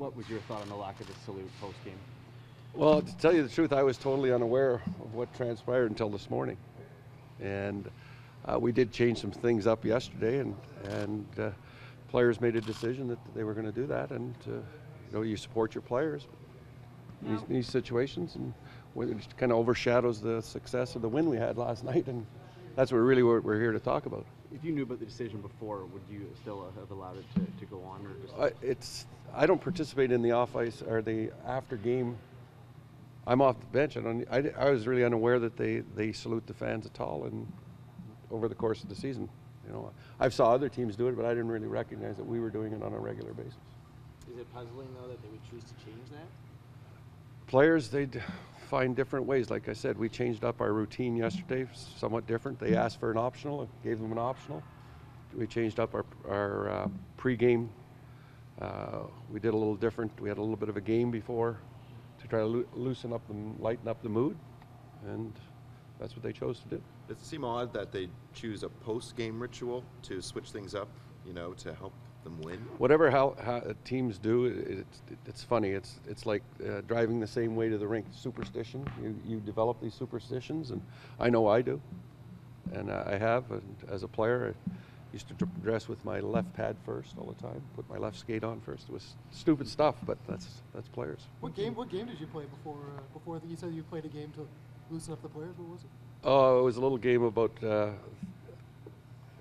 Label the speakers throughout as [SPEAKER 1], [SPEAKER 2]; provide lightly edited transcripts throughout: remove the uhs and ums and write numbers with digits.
[SPEAKER 1] What was your thought on the lack of the salute post-game?
[SPEAKER 2] Well, to tell you the truth, I was totally unaware of what transpired until this morning. And we did change some things up yesterday, and players made a decision that they were going to do that. And you support your players in these situations, and it kind of overshadows the success of the win we had last night. And that's what we're here to talk about.
[SPEAKER 1] If you knew about the decision before, would you still have allowed it to go on, or just? I don't participate in the off ice or the after game. I'm off the bench. I was really unaware that they salute the fans at all, and over the course of the season, I saw other teams do it, but I didn't really recognize that we were doing it on a regular basis.
[SPEAKER 3] Is it puzzling though that they would choose to change that?
[SPEAKER 2] Players, they'd find different ways. Like I said, we changed up our routine yesterday, somewhat different. They asked for an optional, gave them an optional. We changed up our pre-game. We did a little different. We had a little bit of a game before to try to loosen up and lighten up the mood, and that's what they chose to do.
[SPEAKER 4] Does it seem odd that they choose a post-game ritual to switch things up, to help them win?
[SPEAKER 2] Whatever how teams do, it's funny. It's like driving the same way to the rink. Superstition. You develop these superstitions, and I know I do, and I have. And as a player, I used to dress with my left pad first all the time. Put my left skate on first. It was stupid stuff, but that's players.
[SPEAKER 5] What game did you play before? You said you played a game to loosen up the players. What was it?
[SPEAKER 2] Oh, it was a little game about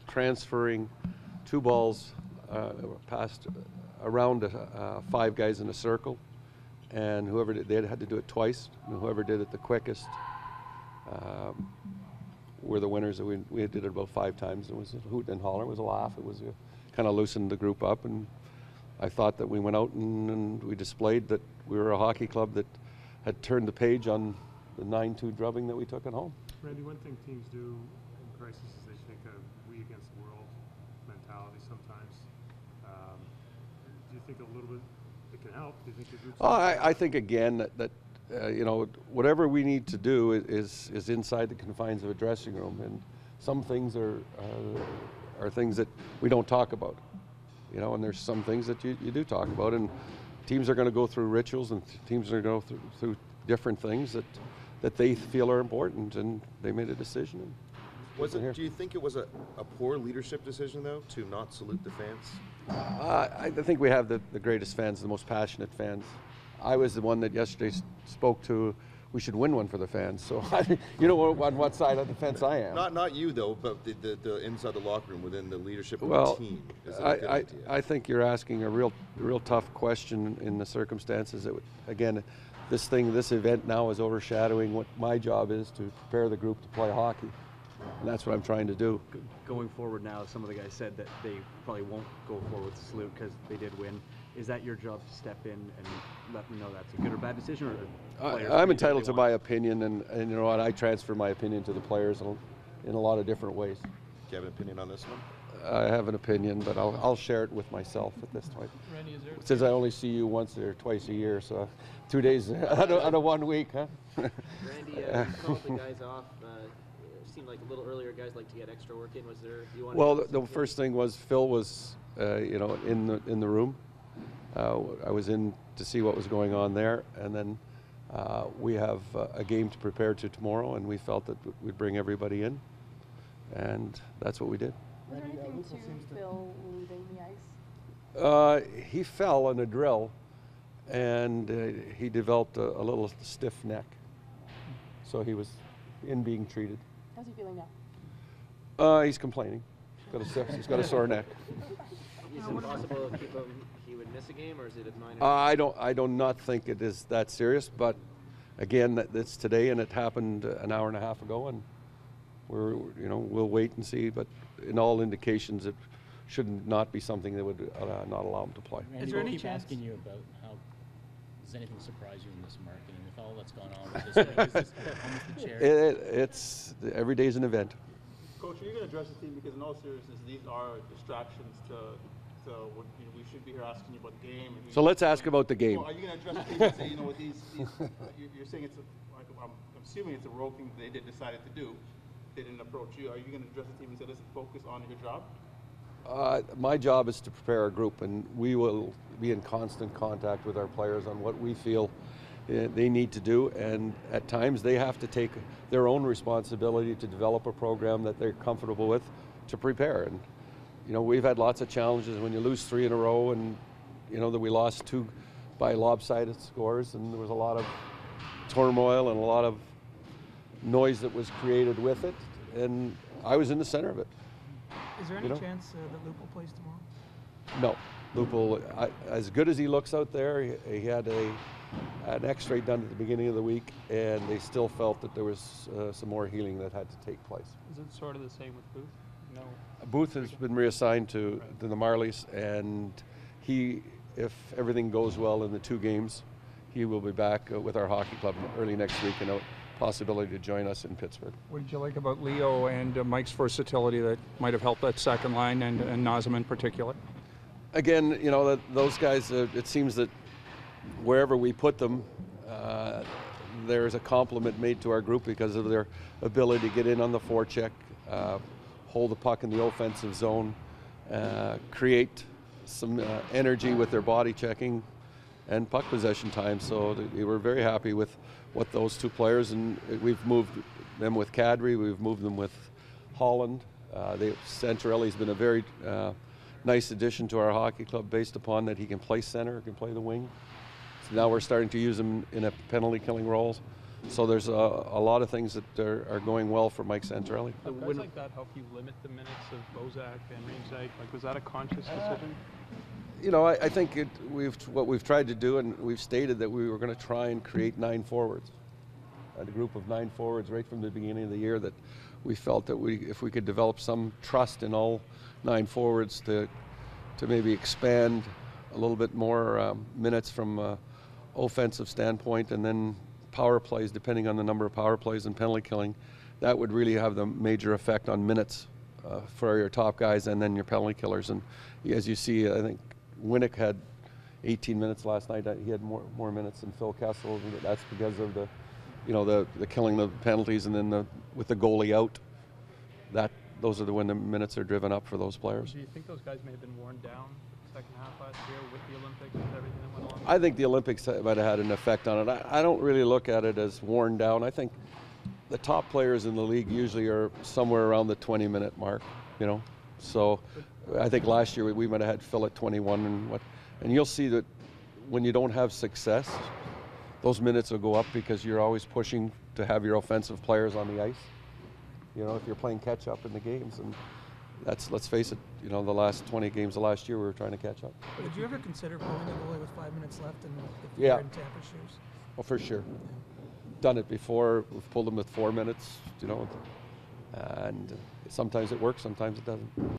[SPEAKER 2] transferring two balls passed around 5 guys in a circle, and whoever they had to do it twice, and whoever did it the quickest were the winners. We did it about 5 times. It was a hoot and holler. It was a laugh. It was kind of loosened the group up, and I thought that we went out and we displayed that we were a hockey club that had turned the page on the 9-2 drubbing that we took at home.
[SPEAKER 6] Randy, one thing teams do in crisis is they take a we against the world mentality sometimes. Do you think a little bit it can help? Do you think the groups?
[SPEAKER 2] I think again that whatever we need to do is inside the confines of a dressing room, and some things are things that we don't talk about, and there's some things that you do talk about, and teams are going to go through rituals, and teams are going to go through different things that they feel are important, and they made a decision.
[SPEAKER 4] Do you think it was a poor leadership decision, though, to not salute the fans?
[SPEAKER 2] I think we have the greatest fans, the most passionate fans. I was the one that yesterday spoke to, we should win one for the fans. So on what side of the fence I am.
[SPEAKER 4] Not you, though, but the inside the locker room within the leadership of the team. Is that a good idea?
[SPEAKER 2] I think you're asking a real tough question in the circumstances. Again, this event now is overshadowing what my job is, to prepare the group to play hockey. And that's what I'm trying to do.
[SPEAKER 1] Going forward now, some of the guys said that they probably won't go forward with the salute because they did win. Is that your job to step in and let them know that's a good or bad decision? Or
[SPEAKER 2] I'm entitled to my opinion, and you know what? I transfer my opinion to the players in a lot of different ways.
[SPEAKER 4] Do you have an opinion on this one?
[SPEAKER 2] I have an opinion, but I'll share it with myself at this point.
[SPEAKER 5] Randy,
[SPEAKER 2] since I only see you once or twice a year, so 2 days out of 1 week, huh?
[SPEAKER 3] Randy, you called the guys off. Seemed like a little earlier guys like to get extra work in. Was there?
[SPEAKER 2] Well, the first thing was Phil was in the room. I was in to see what was going on there, and then we have a game to prepare to tomorrow, and we felt that we'd bring everybody in, and that's what we did.
[SPEAKER 7] Was there anything to Phil leaving the ice?
[SPEAKER 2] He fell on a drill, and he developed a little stiff neck, so he was being treated.
[SPEAKER 7] How's he feeling now?
[SPEAKER 2] He's complaining. He's got a sore neck.
[SPEAKER 3] Is it possible to keep him? He would miss a game, or is it a minor?
[SPEAKER 2] I do not think it is that serious. But again, it's today, and it happened an hour and a half ago, and we'll wait and see. But in all indications, it should not be something that would not allow him to play.
[SPEAKER 8] Randy, is there any chance? Asking you about how does anything surprise you in this marketing with all that's gone on with this thing? Is this almost the chair?
[SPEAKER 2] It's every day's an event.
[SPEAKER 9] Coach, are you going to address the team, because in all seriousness, these are distractions to what we should be here asking you about the game.
[SPEAKER 2] So let's ask about the game.
[SPEAKER 9] So are you going to address the team and say, with these you're saying it's I'm assuming it's a rogue thing that they decided to do. They didn't approach you. Are you going to address the team and say, listen, focus on your job?
[SPEAKER 2] My job is to prepare our group, and we will be in constant contact with our players on what we feel they need to do, and at times they have to take their own responsibility to develop a program that they're comfortable with to prepare. And we've had lots of challenges when you lose 3 in a row, and that we lost 2 by lopsided scores, and there was a lot of turmoil and a lot of noise that was created with it, and I was in the center of it.
[SPEAKER 5] Is there any chance that Lupul plays tomorrow?
[SPEAKER 2] No. Lupul, as good as he looks out there, he had an x-ray done at the beginning of the week, and they still felt that there was some more healing that had to take place.
[SPEAKER 10] Is it sort of the same with Booth? No.
[SPEAKER 2] Booth has been reassigned to the Marlies, and if everything goes well in the 2 games, he will be back with our hockey club early next week, and a possibility to join us in Pittsburgh.
[SPEAKER 11] What did you like about Leo and Mike's versatility that might have helped that second line and Nazem in particular?
[SPEAKER 2] Again, those guys, it seems that wherever we put them, there's a compliment made to our group because of their ability to get in on the forecheck, hold the puck in the offensive zone, create some energy with their body checking and puck possession time. So we were very happy with what those 2 players, and we've moved them with Kadri, we've moved them with Holland. Santorelli's been a very nice addition to our hockey club based upon that he can play center, can play the wing. So now we're starting to use him in a penalty killing role. So there's a lot of things that are going well for Mike Santorelli.
[SPEAKER 10] Do guys like that help you limit the minutes of Bozak and Rangezak? Like, was that a conscious decision?
[SPEAKER 2] I think what we've tried to do, and we've stated that we were going to try and create 9 forwards, a group of 9 forwards right from the beginning of the year, that we felt that if we could develop some trust in all 9 forwards to maybe expand a little bit more minutes from offensive standpoint, and then power plays, depending on the number of power plays and penalty killing, that would really have the major effect on minutes for your top guys and then your penalty killers. And as you see, I think Winnick had 18 minutes last night. He had more minutes than Phil Kessel. That's because of the killing the penalties, and then with the goalie out, those are when the minutes are driven up for those players.
[SPEAKER 10] Do you think those guys may have been worn down the second half last year with the Olympics and everything that went along?
[SPEAKER 2] I think the Olympics might have had an effect on it. I don't really look at it as worn down. I think the top players in the league usually are somewhere around the 20-minute mark, So I think last year we might have had Phil at 21 and you'll see that when you don't have success, those minutes will go up because you're always pushing to have your offensive players on the ice. If you're playing catch up in the games, and let's face it, the last 20 games of last year we were trying to catch up.
[SPEAKER 5] Did you ever consider pulling the goalie with 5 minutes left and if you're in Tampa's shoes?
[SPEAKER 2] Well, for sure. Done it before. We've pulled them with 4 minutes, and sometimes it works, sometimes it doesn't.